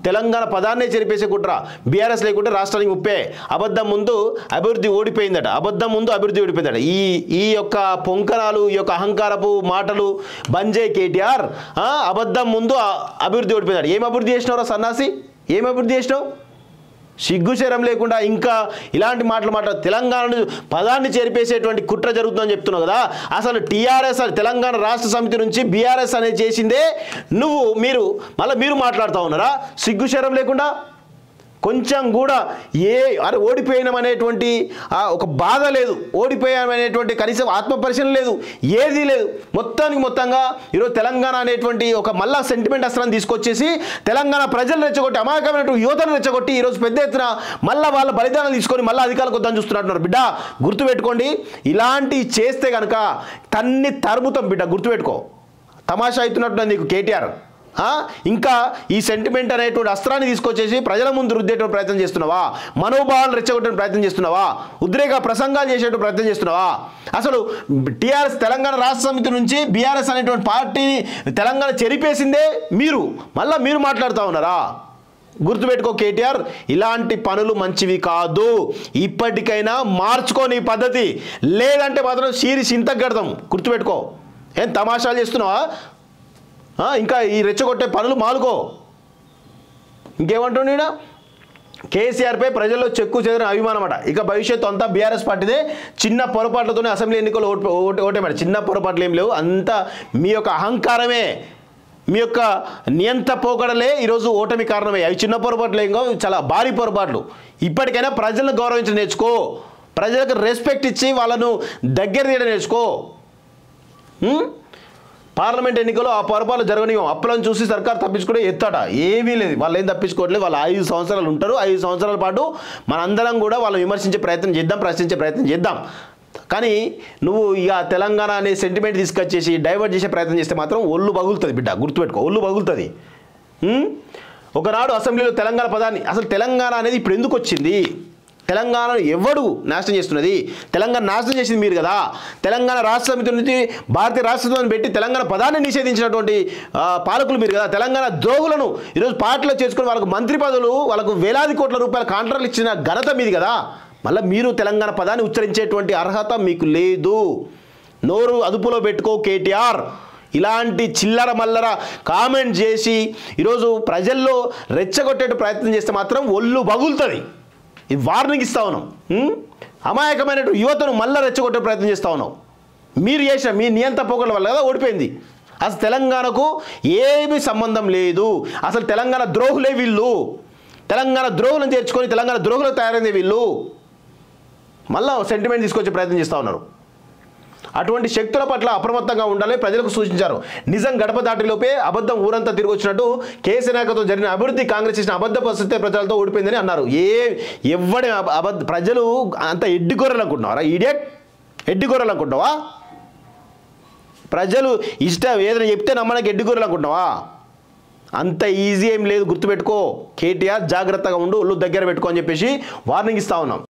తెలంగాణ పదాన్నే చెరిపేసే కుట్ర. బీఆర్ఎస్ లేకుంటే రాష్ట్రానికి ముప్పే. అబద్ధం ముందు అభివృద్ధి ఓడిపోయిందట. అబద్ధం ముందు అభివృద్ధి ఓడిపోయిందట. ఈ యొక్క పొంకనాలు, ఈ యొక్క అహంకారపు మాటలు బంజే కేటీఆర్. అబద్ధం ముందు అభివృద్ధి ఓడిపోయిందట. ఏం అభివృద్ధి చేసినావురా సన్నాసి? ఏం అభివృద్ధి చేసినావు? సిగ్గుశరం లేకుండా ఇంకా ఇలాంటి మాటలు తెలంగాణ పదాన్ని చేరిపేసేటువంటి కుట్ర జరుగుతుందని చెప్తున్నావు కదా. అసలు టీఆర్ఎస్ తెలంగాణ రాష్ట్ర సమితి నుంచి బీఆర్ఎస్ అనేది చేసిందే మీరు మాట్లాడుతూ ఉన్నారా సిగ్గుశరం లేకుండా? కొంచెం కూడా అరే ఓడిపోయినామనేటువంటి ఒక బాధ లేదు, ఓడిపోయామనేటువంటి కనీసం ఆత్మపరిశీలన లేదు, ఏదీ లేదు. మొత్తంగా ఈరోజు తెలంగాణ అనేటువంటి ఒక మళ్ళా సెంటిమెంట్ అస్త్రాన్ని తీసుకొచ్చేసి తెలంగాణ ప్రజలు రెచ్చగొట్టి, అమాయకమైనటువంటి యువతను రెచ్చగొట్టి ఈరోజు పెద్ద ఎత్తున మళ్ళీ వాళ్ళ బలిదానాలు తీసుకొని మళ్ళీ అధికారులకు వద్దని చూస్తున్నట్టున్నారు. బిడ్డ గుర్తుపెట్టుకోండి, ఇలాంటివి చేస్తే కనుక తరుముతాం బిడ్డ, గుర్తుపెట్టుకో. తమాషా అవుతున్నట్టు నీకు కేటీఆర్. ఇంకా ఈ సెంటిమెంట్ అనేటువంటి అస్త్రాన్ని తీసుకొచ్చేసి ప్రజల ముందు రుద్దేటువంటి ప్రయత్నం చేస్తున్నావా? మనోభావాలు రెచ్చగొట్టే ప్రయత్నం చేస్తున్నావా? ఉద్రేక ప్రసంగాలు చేసేటువంటి ప్రయత్నం చేస్తున్నావా? అసలు టీఆర్ఎస్ తెలంగాణ రాష్ట్ర సమితి నుంచి బీఆర్ఎస్ అనేటువంటి పార్టీని తెలంగాణ చెరిపేసిందే మళ్ళీ మీరు మాట్లాడుతూ ఉన్నారా? గుర్తుపెట్టుకో కేటీఆర్, ఇలాంటి పనులు మంచివి కాదు. ఇప్పటికైనా మార్చుకోని పద్ధతి, లేదంటే మాత్రం చింతగడదాం. గుర్తుపెట్టుకో. ఏం తమాషాలు చేస్తున్నావా? ఇంకా ఈ రెచ్చగొట్టే పనులు మాలుకో. ఇంకేమంటున్నా? కేసీఆర్పై ప్రజల్లో చెక్కు చెదిరిన అభిమానం అట. ఇక భవిష్యత్తు అంతా బీఆర్ఎస్ పార్టీదే. చిన్న పొరపాట్లతోనే అసెంబ్లీ ఎన్నికలు ఓటేమాట. చిన్న పొరపాట్లు ఏం లేవు, అంతా మీ యొక్క అహంకారమే, మీ యొక్క నియంత పోకడలే ఈరోజు ఓటమి కారణమే. అవి చిన్న పొరపాట్లు ఏం కావు, చాలా భారీ పొరపాట్లు. ఇప్పటికైనా ప్రజలను గౌరవించడం నేర్చుకో, ప్రజలకు రెస్పెక్ట్ ఇచ్చి వాళ్ళను దగ్గర తీయడం నేర్చుకో. పార్లమెంట్ ఎన్నికల్లో ఆ పొరపాట్లు జరగనివ్వం. అప్పులను చూసి సర్కారు తప్పించుకుంటే ఎత్తట ఏమీ లేదు. వాళ్ళు ఏం తప్పించుకోవట్లేదు. వాళ్ళు 5 సంవత్సరాలు ఉంటారు. 5 సంవత్సరాల పాటు మనందరం కూడా వాళ్ళు విమర్శించే ప్రయత్నం చేద్దాం, ప్రశ్నించే ప్రయత్నం చేద్దాం. కానీ నువ్వు ఇక తెలంగాణ అనే సెంటిమెంట్ తీసుకొచ్చేసి డైవర్ట్ చేసే ప్రయత్నం చేస్తే మాత్రం ఒళ్ళు పగులుతుంది బిడ్డ, గుర్తుపెట్టుకో, ఒళ్ళు పగులుతుంది. ఒకనాడు అసెంబ్లీలో తెలంగాణ పదాన్ని, అసలు తెలంగాణ అనేది ఇప్పుడు ఎందుకు వచ్చింది? తెలంగాణను ఎవడు నాశనం చేస్తున్నది? తెలంగాణ నాశనం చేసింది మీరు కదా. తెలంగాణ రాష్ట్ర సమితి నుంచి భారతీయ రాష్ట్ర సమితిని పెట్టి తెలంగాణ పదాన్ని నిషేధించినటువంటి పాలకులు మీరు కదా. తెలంగాణ ద్రోగులను ఈరోజు పార్టీలో చేసుకుని వాళ్ళకు మంత్రి పదవులు, వాళ్ళకు వేలాది కోట్ల రూపాయల కాంట్రాక్ట్లు ఇచ్చిన ఘనత మీది కదా. మళ్ళీ మీరు తెలంగాణ పదాన్ని ఉచ్చరించేటువంటి అర్హత మీకు లేదు. నోరు అదుపులో పెట్టుకో కేటీఆర్. ఇలాంటి చిల్లర మల్లర కామెంట్ చేసి ఈరోజు ప్రజల్లో రెచ్చగొట్టే ప్రయత్నం చేస్తే మాత్రం ఒళ్ళు పగులుతుంది. ఇది వార్నింగ్ ఇస్తా ఉన్నాం. అమాయకమైన యువతను మళ్ళీ రెచ్చగొట్టే ప్రయత్నం చేస్తూ ఉన్నాం. మీరు చేసిన మీ నియంత పోకల వల్ల కదా ఓడిపోయింది. అసలు తెలంగాణకు ఏమీ సంబంధం లేదు. అసలు తెలంగాణ ద్రోహులే వీళ్ళు. తెలంగాణ ద్రోహులను చేర్చుకొని తెలంగాణ ద్రోహులకు తయారైంది వీళ్ళు. మళ్ళీ సెంటిమెంట్ తీసుకొచ్చే ప్రయత్నం చేస్తూ ఉన్నారు. అటువంటి శక్తుల పట్ల అప్రమత్తంగా ఉండాలని ప్రజలకు సూచించారు. నిజం గడప దాటిలోపే అబద్ధం ఊరంతా తిరిగి వచ్చినట్టు కేసీఆర్ నాయకత్వం జరిగిన అభివృద్ధి కాంగ్రెస్ చేసిన అబద్ధ పరిస్థితి ప్రజలతో ఓడిపోయిందని అన్నారు. ఎవడి ప్రజలు అంత ఎడ్డి గొర్రెలు అనుకుంటున్నారా? ఈడియట్, ఎడ్డి గొర్రెలు అనుకుంటున్నావా? ప్రజలు ఇష్టం ఏదైనా చెప్తే నమ్మడానికి ఎడ్డి గొర్రెలు అనుకుంటున్నావా? అంత ఈజీ ఏం లేదు, గుర్తుపెట్టుకో. కేటీఆర్ జాగ్రత్తగా ఉండు, ఒళ్ళు దగ్గర పెట్టుకో అని చెప్పేసి వార్నింగ్ ఇస్తా ఉన్నాం.